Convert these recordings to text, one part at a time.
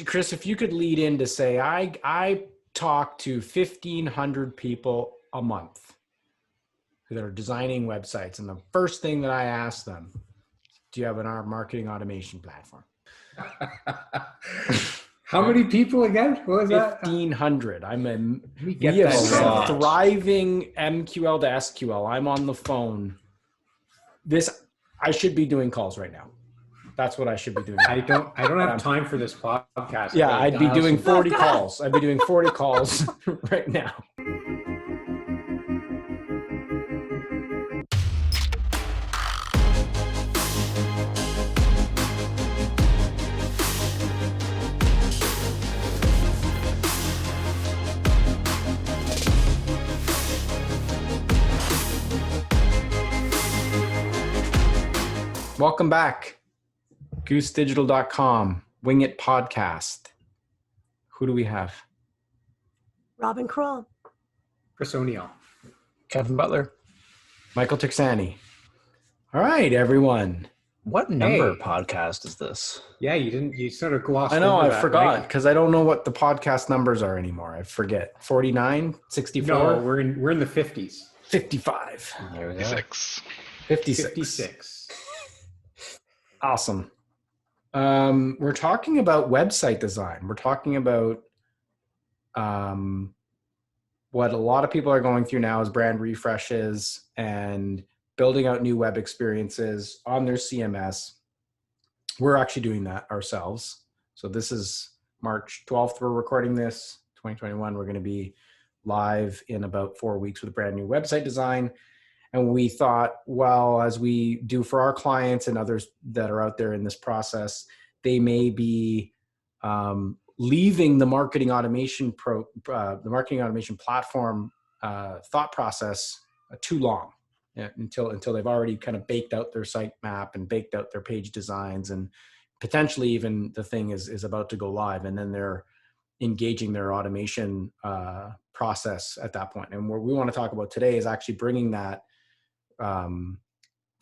Chris, if you could lead in to say, I talk to 1,500 people a month that are designing websites. And the first thing that I ask them, do you have an marketing automation platform? How many people again? What was 1,500. We have a thriving MQL to SQL. I'm on the phone. I should be doing calls right now. That's what I should be doing. I don't have time for this podcast. Yeah, I'd be doing 40 calls. I'd be doing 40 calls right now. Welcome back. GooseDigital.com, Wing It Podcast. Who do we have? Robin Kroll. Chris O'Neill. Kevin Butler. Michael Texani. All right, everyone. What number podcast is this? Yeah, you sort of glossed over that. I know, I forgot, right? because I don't know what the podcast numbers are anymore. I forget. 49, 64? No, we're in the 50s. 55. There we go. 56. 56. Awesome. We're talking about website design. We're talking about what a lot of people are going through now is brand refreshes and building out new web experiences on their CMS. We're actually doing that ourselves. So this is March 12th. We're recording this, 2021. We're going to be live in about 4 weeks with a brand new website design. And we thought, well, as we do for our clients and others that are out there in this process, they may be leaving the marketing automation platform thought process too long, until they've already kind of baked out their site map and baked out their page designs, and potentially even the thing is about to go live, and then they're engaging their automation process at that point. And what we want to talk about today is actually bringing that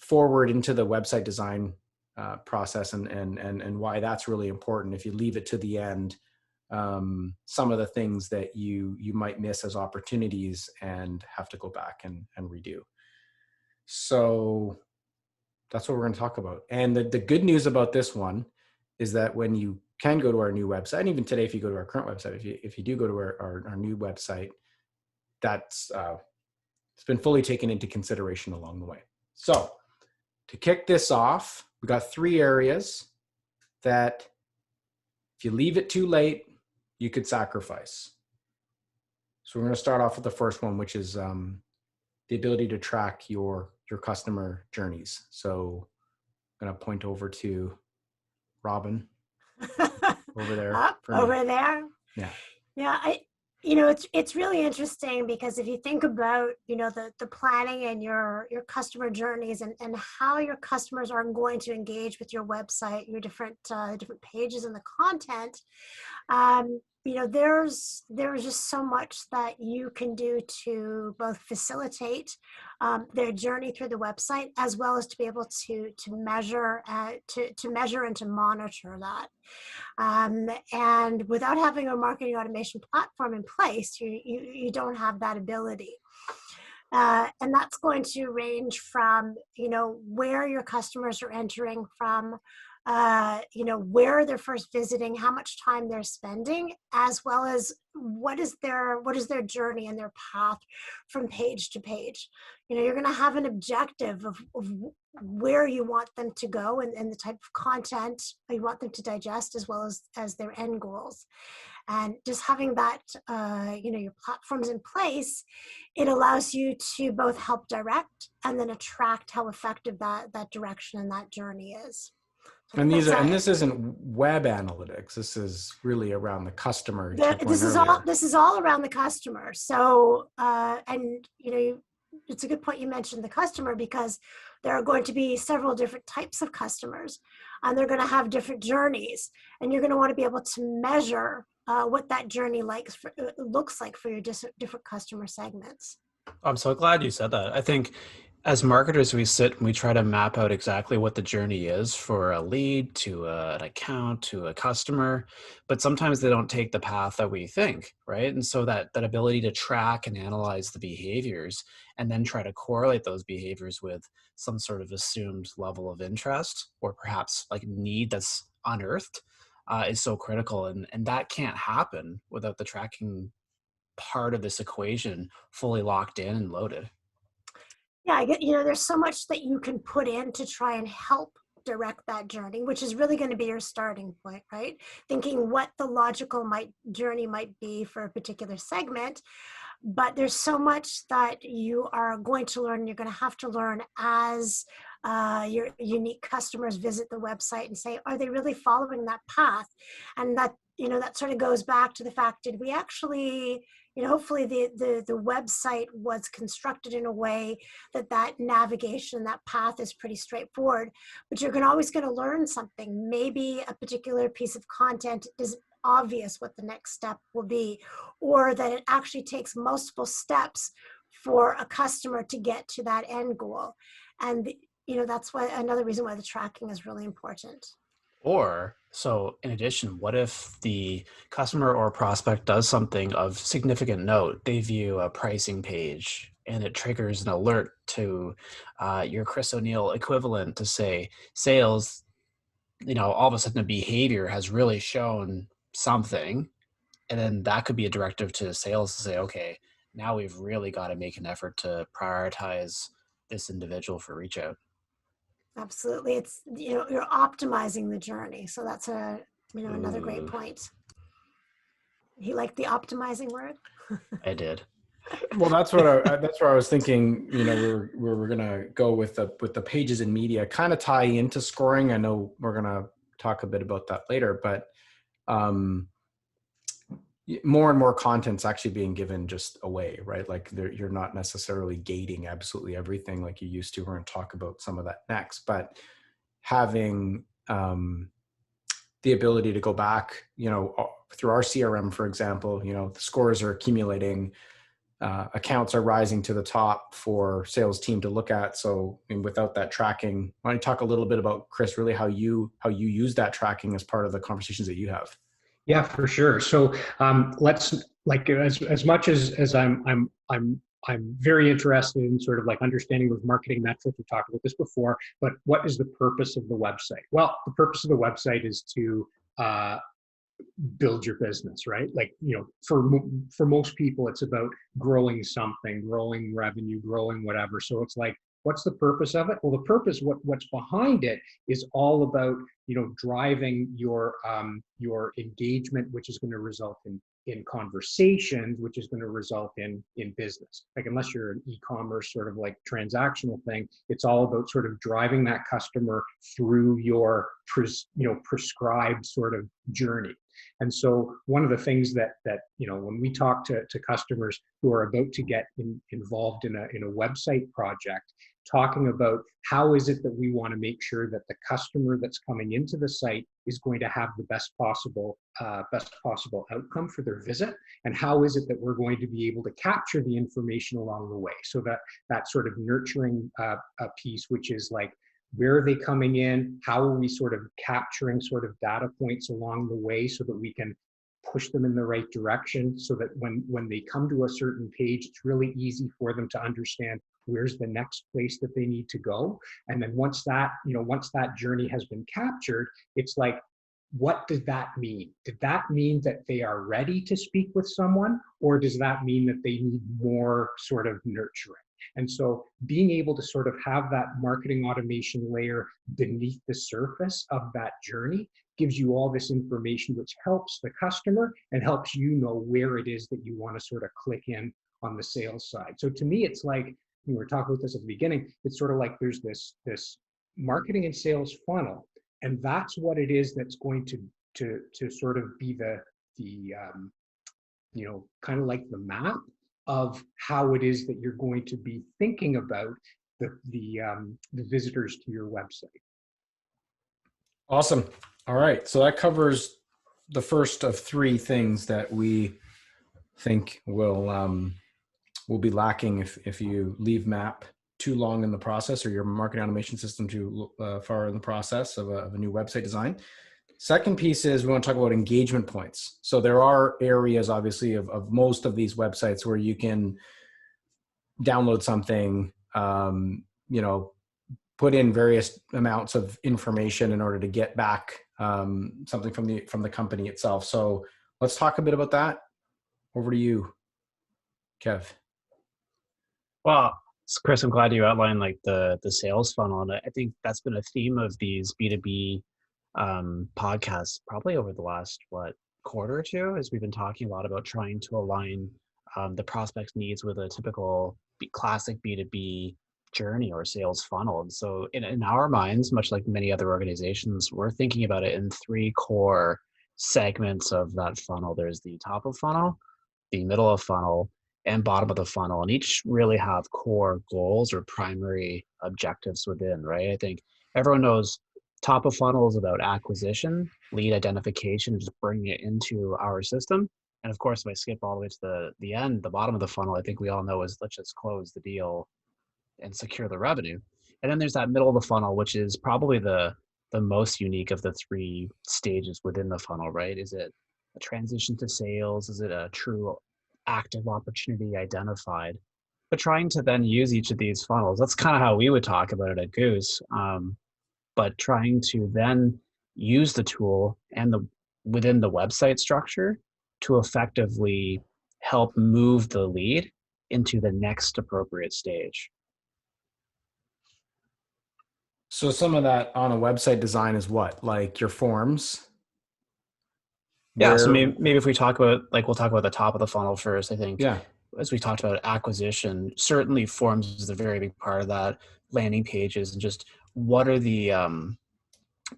forward into the website design process and why that's really important. If you leave it to the end, some of the things that you might miss as opportunities and have to go back and redo. So that's what we're going to talk about. And the good news about this one is that when you can go to our new website, and even today, if you go to our current website, if you do go to our new website, that's it's been fully taken into consideration along the way. So to kick this off, we got 3 areas that if you leave it too late, you could sacrifice. So we're going to start off with the first one, which is the ability to track your customer journeys. So I'm going to point over to Robin over there. Over there. Yeah. Yeah. It's really interesting because if you think about, the planning and your customer journeys and how your customers are going to engage with your website, your different pages and the content, there's just so much that you can do to both facilitate their journey through the website, as well as to be able to measure to measure and to monitor that. And without having a marketing automation platform in place, you don't have that ability. And that's going to range from, where your customers are entering from, where they're first visiting, how much time they're spending, as well as what is their journey and their path from page to page. You're going to have an objective of where you want them to go and the type of content you want them to digest, as well as their end goals. And just having that, your platforms in place, it allows you to both help direct and then attract how effective that direction and that journey is. And this isn't web analytics. This is really around the customer. This is all around the customer. So, it's a good point you mentioned the customer, because there are going to be several different types of customers, and they're going to have different journeys, and you're going to want to be able to measure what that journey looks like for your different customer segments. I'm so glad you said that. I think As marketers, we sit and we try to map out exactly what the journey is for a lead to an account to a customer, but sometimes they don't take the path that we think, right? And so that ability to track and analyze the behaviors and then try to correlate those behaviors with some sort of assumed level of interest or perhaps like need that's unearthed is so critical. And that can't happen without the tracking part of this equation fully locked in and loaded. Yeah, I get, there's so much that you can put in to try and help direct that journey, which is really going to be your starting point, right? Thinking what the logical journey might be for a particular segment. But there's so much that you are going to learn. You're going to have to learn as your unique customers visit the website and say, are they really following that path? And that, that sort of goes back to the fact, did we actually, hopefully the website was constructed in a way that navigation, that path is pretty straightforward, but you're always going to learn something. Maybe a particular piece of content is obvious what the next step will be, or that it actually takes multiple steps for a customer to get to that end goal. And that's why another reason why the tracking is really important. Or, so in addition, what if the customer or prospect does something of significant note? They view a pricing page and it triggers an alert to your Chris O'Neill equivalent to say sales, all of a sudden a behavior has really shown something. And then that could be a directive to sales to say, okay, now we've really got to make an effort to prioritize this individual for reach out. Absolutely. It's, you're optimizing the journey. So that's another great Ooh, point. You like the optimizing word? I did. Well, that's where I was thinking. We're gonna go with the pages and media, kind of tie into scoring. I know we're gonna talk a bit about that later, but more and more content's actually being given just away, right? Like you're not necessarily gating absolutely everything like you used to. We're going to talk about some of that next, but having the ability to go back, through our CRM, for example, the scores are accumulating, accounts are rising to the top for sales team to look at. So, without that tracking, why don't you talk a little bit about, Chris, really how you use that tracking as part of the conversations that you have? Yeah, for sure. So let's like as much as I'm very interested in sort of like understanding those marketing metrics. We talked about this before, but what is the purpose of the website? Well, the purpose of the website is to build your business, right? Like, for most people, it's about growing something, growing revenue, growing whatever. So it's like, what's the purpose of it? Well, the purpose, what's behind it, is all about driving your engagement, which is going to result in conversations, which is going to result in business. Like, unless you're an e-commerce sort of like transactional thing, it's all about sort of driving that customer through your prescribed sort of journey. And so one of the things that when we talk to customers who are about to get involved in a website project, talking about how is it that we want to make sure that the customer that's coming into the site is going to have the best possible outcome for their visit, and how is it that we're going to be able to capture the information along the way. So that sort of nurturing piece, which is like, where are they coming in? How are we sort of capturing sort of data points along the way so that we can push them in the right direction, so that when they come to a certain page, it's really easy for them to understand where's the next place that they need to go. And then once that journey has been captured, it's like, what does that mean? Did that mean that they are ready to speak with someone, or does that mean that they need more sort of nurturing? And so being able to sort of have that marketing automation layer beneath the surface of that journey gives you all this information, which helps the customer and helps you know where it is that you want to sort of click in on the sales side. So to me, it's like, we were talking about this at the beginning, it's sort of like there's this marketing and sales funnel, and that's what it is that's going to sort of be the kind of like the map of how it is that you're going to be thinking about the visitors to your website. Awesome. All right. So that covers the first of three things that we think will be lacking if you leave map too long in the process, or your marketing automation system too far in the process of a new website design. Second piece is we want to talk about engagement points. So there are areas, obviously, of most of these websites where you can download something, put in various amounts of information in order to get back something from the company itself. So let's talk a bit about that. Over to you, Kev. Well, Chris, I'm glad you outlined like the sales funnel, and I think that's been a theme of these B2B podcasts probably over the last quarter or two, as we've been talking a lot about trying to align the prospect's needs with a typical classic B2B journey or sales funnel. And so in our minds, much like many other organizations, we're thinking about it in three core segments of that funnel. There's the top of funnel, the middle of funnel, and bottom of the funnel, and each really have core goals or primary objectives within, right? I think everyone knows top of funnel is about acquisition, lead identification, just bringing it into our system. And of course, if I skip all the way to the end, the bottom of the funnel, I think we all know is let's just close the deal and secure the revenue. And then there's that middle of the funnel, which is probably the most unique of the three stages within the funnel, right? Is it a transition to sales? Is it a true active opportunity identified? But trying to then use each of these funnels, that's kind of how we would talk about it at Goose. But trying to then use the tool and within the website structure to effectively help move the lead into the next appropriate stage. So some of that on a website design is what, like your forms? Yeah, so maybe if we talk about, we'll talk about the top of the funnel first. I think, yeah, as we talked about acquisition, certainly forms is a very big part of that, landing pages, and just what are the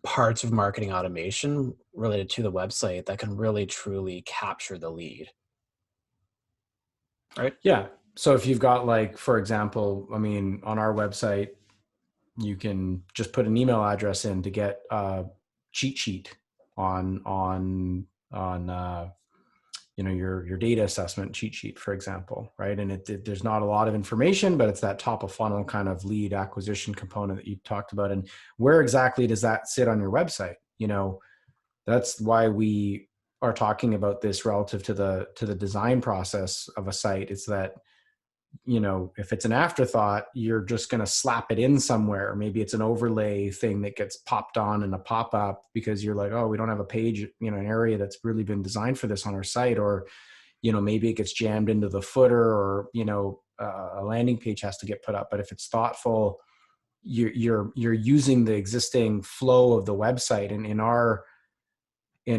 parts of marketing automation related to the website that can really truly capture the lead, right? Yeah. So if you've got, for example, I mean, on our website, you can just put an email address in to get a cheat sheet on your data assessment cheat sheet, for example, right? And there's not a lot of information, but it's that top of funnel kind of lead acquisition component that you talked about. And where exactly does that sit on your website? That's why we are talking about this relative to the design process of a site. It's that, if it's an afterthought, you're just going to slap it in somewhere. Maybe it's an overlay thing that gets popped on in a pop-up because you're like, oh, we don't have a page, an area that's really been designed for this on our site. Or, maybe it gets jammed into the footer, or, a landing page has to get put up. But if it's thoughtful, you're using the existing flow of the website. And in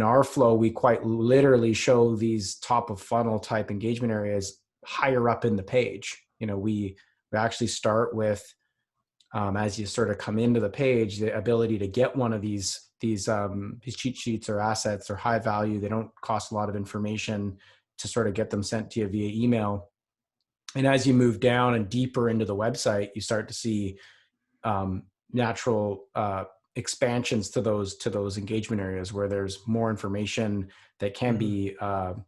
our flow, we quite literally show these top of funnel type engagement areas higher up in the page. We actually start with, as you sort of come into the page, the ability to get one of these cheat sheets or assets. Are high value. They don't cost a lot of information to sort of get them sent to you via email. And as you move down and deeper into the website, you start to see natural expansions to those engagement areas where there's more information that can be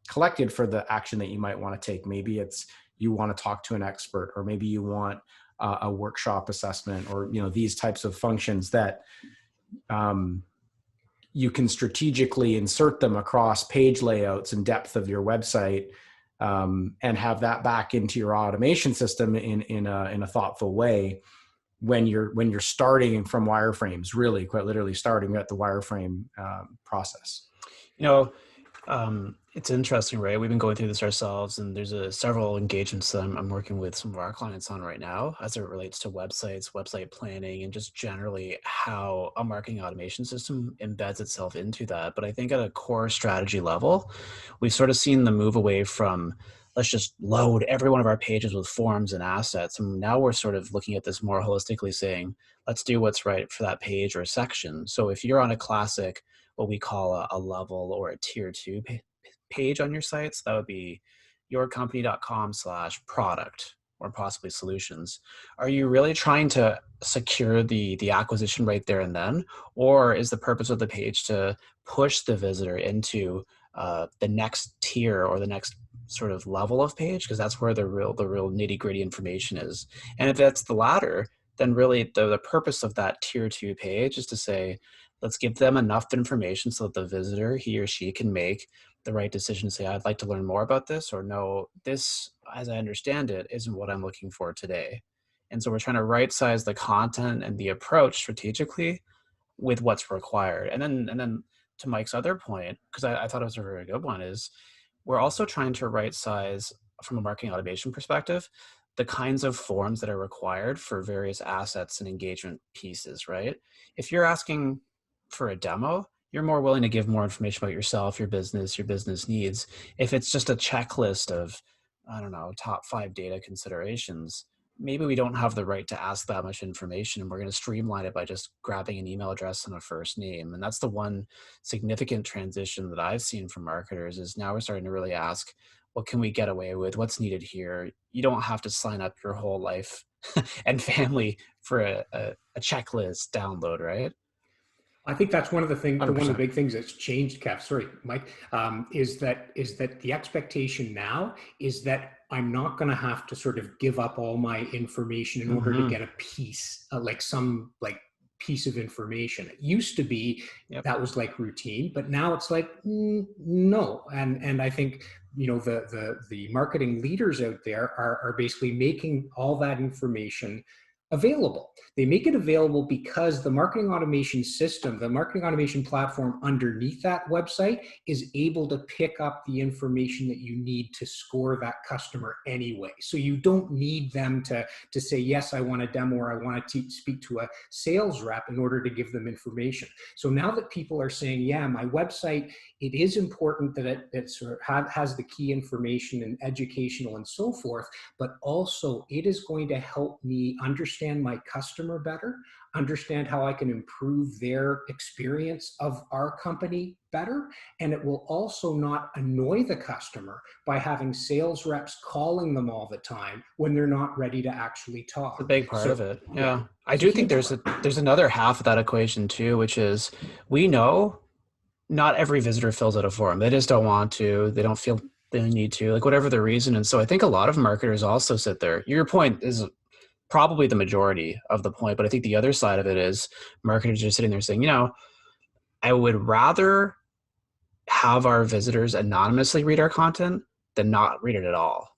collected for the action that you might want to take. Maybe it's you want to talk to an expert, or maybe you want a workshop assessment, or these types of functions that you can strategically insert them across page layouts and depth of your website, and have that back into your automation system in a thoughtful way. When you're starting from wireframes, really quite literally starting at the wireframe process. It's interesting, right? We've been going through this ourselves, and there's several engagements that I'm working with some of our clients on right now as it relates to websites, website planning, and just generally how a marketing automation system embeds itself into that. But I think at a core strategy level, we've sort of seen the move away from let's just load every one of our pages with forms and assets. And now we're sort of looking at this more holistically, saying, let's do what's right for that page or section. So if you're on a classic, what we call a level or a tier 2 page on your sites, that would be yourcompany.com/product or possibly solutions. Are you really trying to secure the acquisition right there and then? Or is the purpose of the page to push the visitor into the next tier or the next sort of level of page, because that's where the real nitty gritty information is. And if that's the latter, then really the purpose of that tier 2 page is to say, let's give them enough information so that the visitor, he or she, can make the right decision to say, I'd like to learn more about this, or no, this, as I understand it, isn't what I'm looking for today. And so we're trying to right size the content and the approach strategically with what's required. And then to Mike's other point, because I thought it was a very good one, is we're also trying to right size from a marketing automation perspective the kinds of forms that are required for various assets and engagement pieces, right? If you're asking for a demo, you're more willing to give more information about yourself, your business needs. If it's just a checklist of, I don't know, top 5 data considerations, maybe we don't have the right to ask that much information, and we're going to streamline it by just grabbing an email address and a first name. And that's the one significant transition that I've seen from marketers, is now we're starting to really ask, what can we get away with? What's needed here? You don't have to sign up your whole life and family for a checklist download, right? I think that's one of the things, one of the 100%. big things that's changed, Kev, sorry, Mike, is that the expectation now is that I'm not going to have to sort of give up all my information in order to get a piece, like some like piece of information. It used to be that was like routine, but now it's like, no. And I think, you know, the marketing leaders out there are basically making all that information available. They make it available because the marketing automation system, the marketing automation platform underneath that website is able to pick up the information that you need to score that customer anyway. So you don't need them to say, yes, I want a demo, or I want to speak to a sales rep in order to give them information. So now that people are saying, yeah, my website, it is important that it sort of has the key information and educational and so forth, but also it is going to help me understand my customer better, understand how I can improve their experience of our company better. And it will also not annoy the customer by having sales reps calling them all the time when they're not ready to actually talk. It's a big part of it. Yeah. I do think there's another half of that equation too, which is, we know not every visitor fills out a form. They just don't want to, they don't feel they need to, like whatever the reason. And so I think a lot of marketers also sit there. Your point is probably the majority of the point, but I think the other side of it is marketers are sitting there saying, you know, I would rather have our visitors anonymously read our content than not read it at all.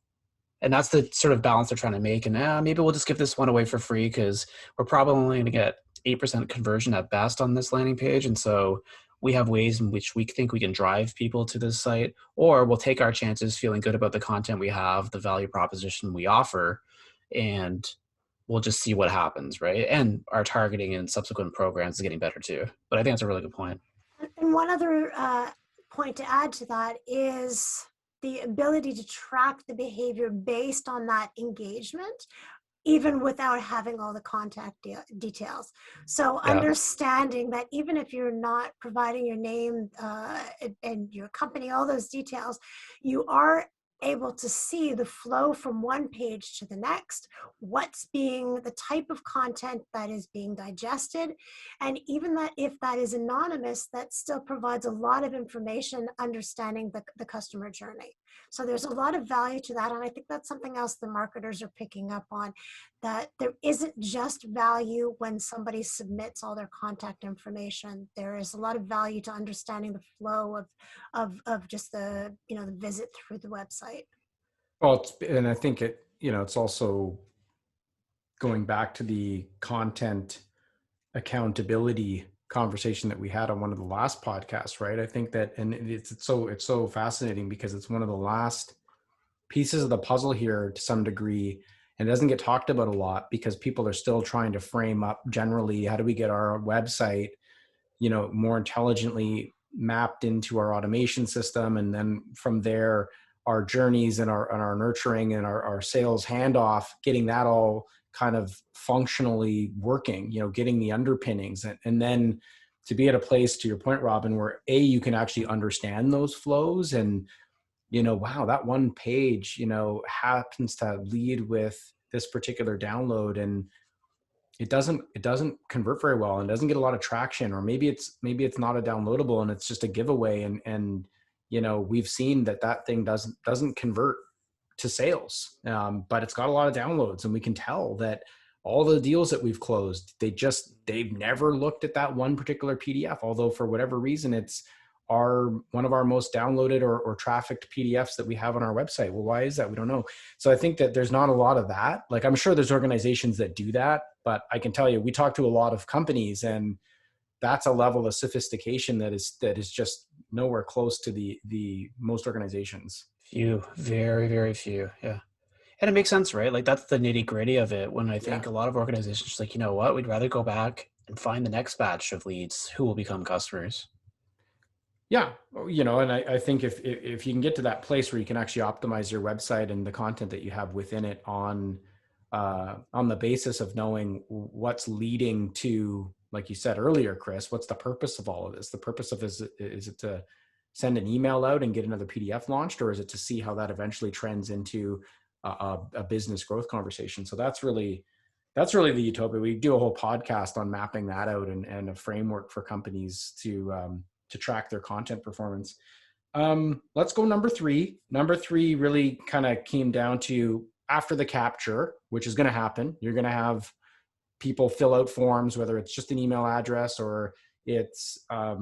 And that's the sort of balance they're trying to make. And maybe we'll just give this one away for free because we're probably only going to get 8% conversion at best on this landing page. And so we have ways in which we think we can drive people to this site, or we'll take our chances feeling good about the content we have, the value proposition we offer, and we'll just see what happens, right? And our targeting and subsequent programs is getting better too. But I think that's a really good point. And one other point to add to that is the ability to track the behavior based on that engagement, even without having all the contact details. So understanding that even if you're not providing your name and your company, all those details, you are able to see the flow from one page to the next, what's being the type of content that is being digested. And even that if that is anonymous, that still provides a lot of information understanding the customer journey. So there's a lot of value to that. And I think that's something else the marketers are picking up on, that there isn't just value when somebody submits all their contact information. There is a lot of value to understanding the flow of just the, you know, the visit through the website. Well, and I think it's also going back to the content accountability conversation that we had on one of the last podcasts, right? I think that, and it's so fascinating because it's one of the last pieces of the puzzle here to some degree, and it doesn't get talked about a lot because people are still trying to frame up generally, how do we get our website, you know, more intelligently mapped into our automation system, and then from there our journeys and our nurturing and our sales handoff, getting that all kind of functionally working, you know, getting the underpinnings, and then to be at a place, to your point, Robin, where you can actually understand those flows, and, you know, wow, that one page, you know, happens to lead with this particular download, and it doesn't convert very well and doesn't get a lot of traction, or maybe it's not a downloadable and it's just a giveaway, and we've seen that thing doesn't convert to sales, but it's got a lot of downloads, and we can tell that all the deals that we've closed, they've never looked at that one particular PDF, although for whatever reason it's one of our most downloaded or trafficked PDFs that we have on our website. Well, why is that? We don't know. So I think that there's not a lot of that. Like, I'm sure there's organizations that do that, but I can tell you, we talk to a lot of companies, and that's a level of sophistication that is just nowhere close to the most organizations. Few, very, very few. Yeah. And it makes sense, right? Like, that's the nitty gritty of it. When I think a lot of organizations are like, you know what, we'd rather go back and find the next batch of leads who will become customers. Yeah. And I think if you can get to that place where you can actually optimize your website and the content that you have within it on the basis of knowing what's leading to, like you said earlier, Chris, what's the purpose of all of this? The purpose of is it to send an email out and get another PDF launched, or is it to see how that eventually trends into a business growth conversation? So that's really the utopia. We do a whole podcast on mapping that out and a framework for companies to track their content performance. Let's go number 3. Number 3 really kind of came down to, after the capture, which is going to happen, you're going to have people fill out forms, whether it's just an email address or it's a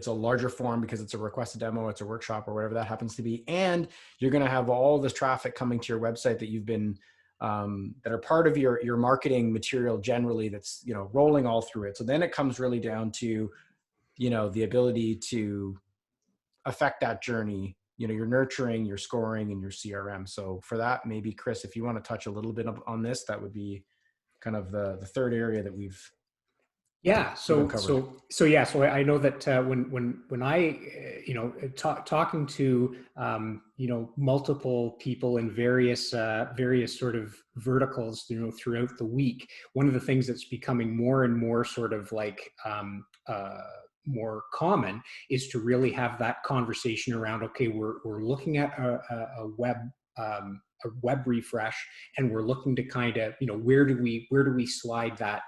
larger form because it's a requested demo, it's a workshop, or whatever that happens to be. And you're going to have all this traffic coming to your website that you've been that are part of your marketing material generally, that's rolling all through it. So then it comes really down to the ability to affect that journey. Your nurturing, your scoring, and your CRM. So for that, maybe Chris, if you want to touch a little bit on this, that would be kind of the third area that we've So I know that when I talking to multiple people in various sort of verticals throughout the week, one of the things that's becoming more and more sort of like more common is to really have that conversation around, okay, we're looking at a web refresh, and we're looking to kind of where do we slide that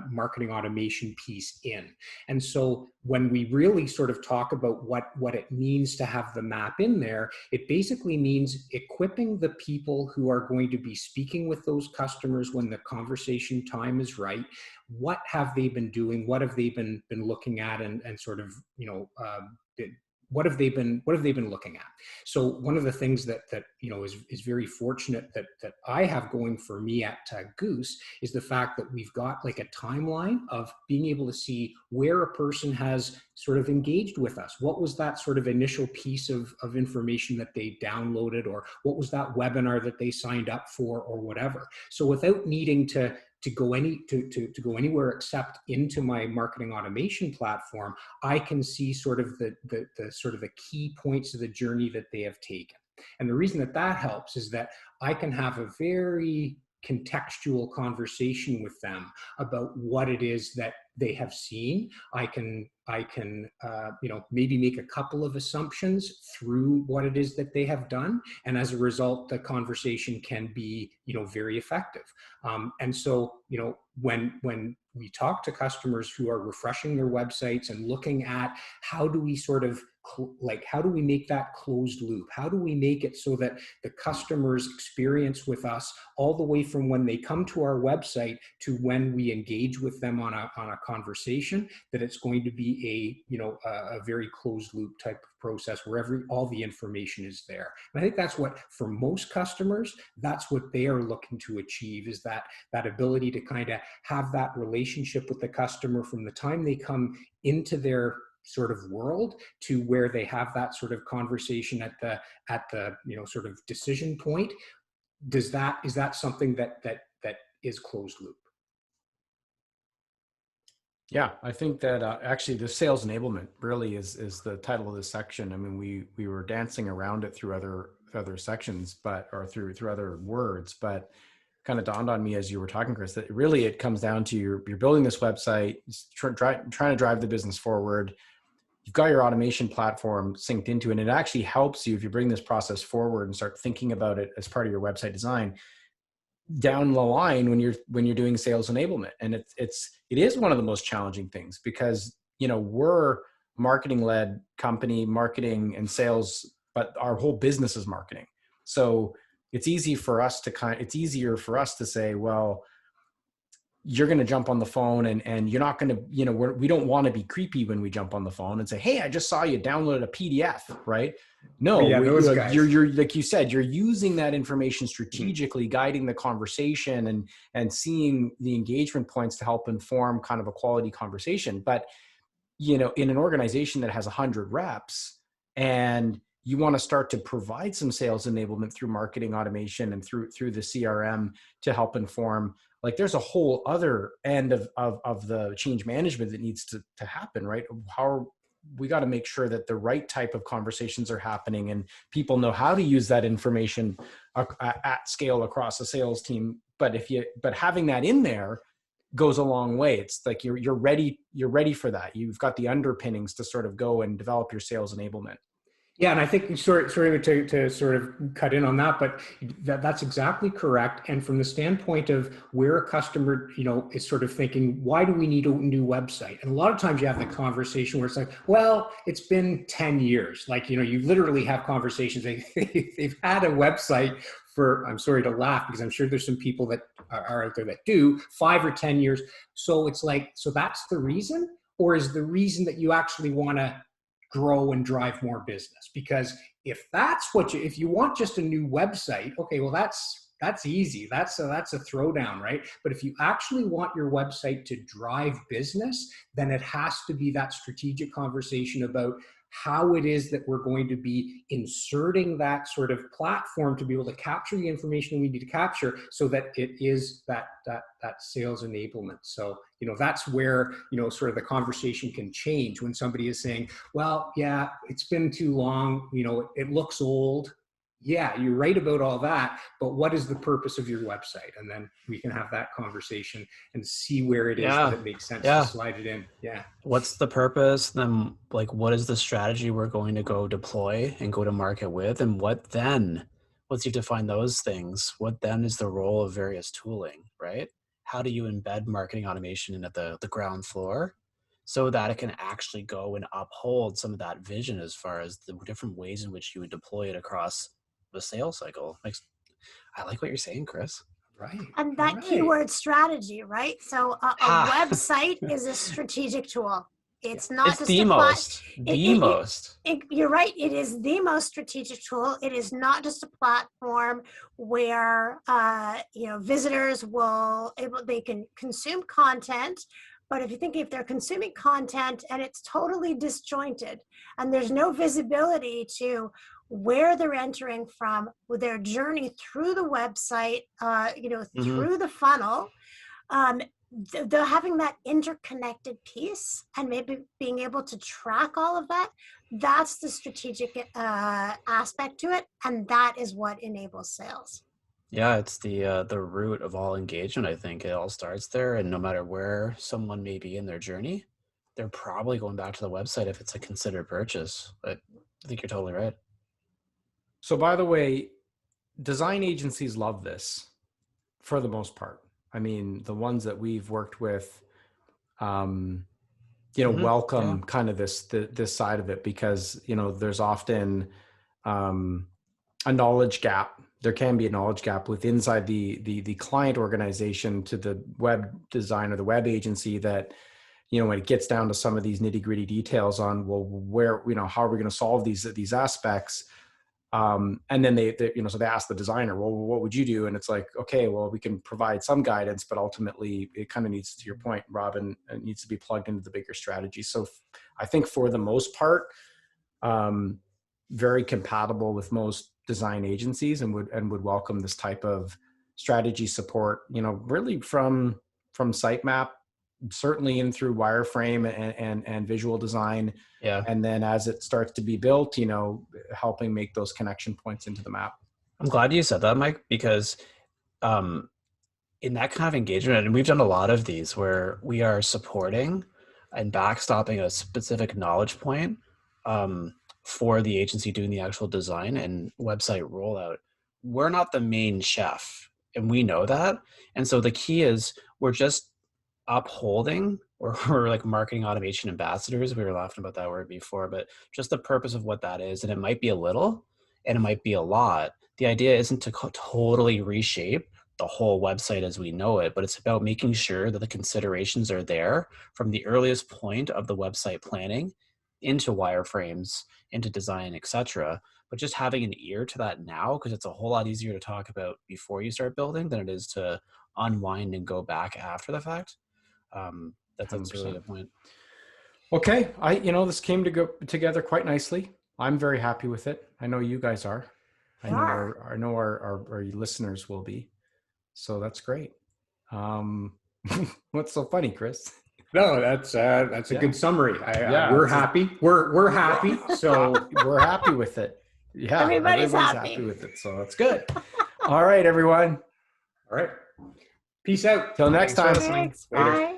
marketing automation piece in. And so when we really sort of talk about what it means to have the map in there, it basically means equipping the people who are going to be speaking with those customers when the conversation time is right. What have they been doing? What have they been looking at, and sort of what have they been looking at? So one of the things that is very fortunate that I have going for me at Goose is the fact that we've got like a timeline of being able to see where a person has sort of engaged with us. What was that sort of initial piece of information that they downloaded, or what was that webinar that they signed up for, or whatever. So without needing to go anywhere except into my marketing automation platform, I can see sort of the key points of the journey that they have taken. And the reason that helps is that I can have a very contextual conversation with them about what it is that they have seen. I can maybe make a couple of assumptions through what it is that they have done, and as a result, the conversation can be very effective. And so when we talk to customers who are refreshing their websites and looking at how do we sort of how do we make that closed loop? How do we make it so that the customer's experience with us, all the way from when they come to our website to when we engage with them on a conversation, that it's going to be a very closed loop type of process where all the information is there. And I think that's what, for most customers, that's what they are looking to achieve, is that ability to kind of have that relationship with the customer from the time they come into their sort of world to where they have that sort of conversation at the sort of decision point. Is that something that is closed loop? Yeah, I think that actually the sales enablement really is the title of this section. I mean, we were dancing around it through other sections, or through other words, but kind of dawned on me as you were talking, Chris, that really it comes down to you're building this website, trying to drive the business forward. You've got your automation platform synced into it, and it actually helps you if you bring this process forward and start thinking about it as part of your website design down the line when you're doing sales enablement. And it is one of the most challenging things, because we're marketing led company, marketing and sales, but our whole business is marketing. So it's easier for us to say, well, you're going to jump on the phone and you're not going to, we don't want to be creepy when we jump on the phone and say, hey, I just saw you download a PDF, right? No, yeah, those guys. You're like you said, you're using that information strategically, guiding the conversation and seeing the engagement points to help inform kind of a quality conversation. But, in an organization that has 100 reps and you want to start to provide some sales enablement through marketing automation and through the CRM to help inform, like there's a whole other end of the change management that needs to happen, right? We got to make sure that the right type of conversations are happening and people know how to use that information at scale across a sales team. But having that in there goes a long way. It's like you're ready for that. You've got the underpinnings to sort of go and develop your sales enablement. Yeah, and I think sorry to sort of cut in on that, but that's exactly correct. And from the standpoint of where a customer, is sort of thinking, why do we need a new website? And a lot of times you have the conversation where it's like, well, it's been 10 years. Like, you literally have conversations. They've had a website for, I'm sorry to laugh because I'm sure there's some people that are out there that do 5 or 10 years. So it's like, so that's the reason, or is the reason that you actually want to grow and drive more business? Because if that's if you want just a new website, okay, well that's easy. That's a throwdown, right? But if you actually want your website to drive business, then it has to be that strategic conversation about how it is that we're going to be inserting that sort of platform to be able to capture the information we need to capture so that it is that sales enablement. So, that's where, sort of the conversation can change when somebody is saying, well, yeah, it's been too long, it looks old. Yeah, you're right about all that, but what is the purpose of your website? And then we can have that conversation and see where it is that it makes sense to slide it in. Yeah. What's the purpose? Then, like, what is the strategy we're going to go deploy and go to market with? And what then? Once you define those things, what then is the role of various tooling, right? How do you embed marketing automation in at the ground floor so that it can actually go and uphold some of that vision as far as the different ways in which you would deploy it across the sales cycle? I like what you're saying, Chris. Right. And that keyword strategy, right? So a website is a strategic tool. It's not it's just the most. You're right. It is the most strategic tool. It is not just a platform where visitors they can consume content. But if they're consuming content and it's totally disjointed and there's no visibility to where they're entering from with their journey through the website, through the funnel, they're having that interconnected piece and maybe being able to track all of that. That's the strategic aspect to it. And that is what enables sales. Yeah, it's the root of all engagement. I think it all starts there, and no matter where someone may be in their journey, they're probably going back to the website if it's a considered purchase. But I think you're totally right. So, by the way, design agencies love this for the most part. I mean, the ones that we've worked with, welcome kind of this side of it because there's often a knowledge gap. There can be a knowledge gap inside the client organization to the web design or the web agency that, when it gets down to some of these nitty gritty details on, well, where, how are we going to solve these aspects? And then so they ask the designer, well, what would you do? And it's like, okay, well, we can provide some guidance, but ultimately it kind of needs, to your point, Robin, it needs to be plugged into the bigger strategy. So I think for the most part, very compatible with most design agencies and would welcome this type of strategy support, really from sitemap, certainly in through wireframe and visual design. Yeah. And then as it starts to be built, helping make those connection points into the map. I'm glad you said that, Mike, because in that kind of engagement, and we've done a lot of these where we are supporting and backstopping a specific knowledge point for the agency doing the actual design and website rollout. We're not the main chef, and we know that. And so the key is we're just upholding or like marketing automation ambassadors. We were laughing about that word before, but just the purpose of what that is. And it might be a little and it might be a lot. The idea isn't to totally reshape the whole website as we know it, but it's about making sure that the considerations are there from the earliest point of the website planning into wireframes, into design, etc. But just having an ear to that now, because it's a whole lot easier to talk about before you start building than it is to unwind and go back after the fact. That's really 100%. the point. Okay, this came together quite nicely. I'm very happy with it. I know you guys are. I know our listeners will be. So that's great. What's so funny, Chris? No, that's a good summary. We're happy. We're happy. So we're happy with it. Yeah, everybody's happy with it. So that's good. All right, everyone. All right. Peace out. Till next time. Thanks. Bye.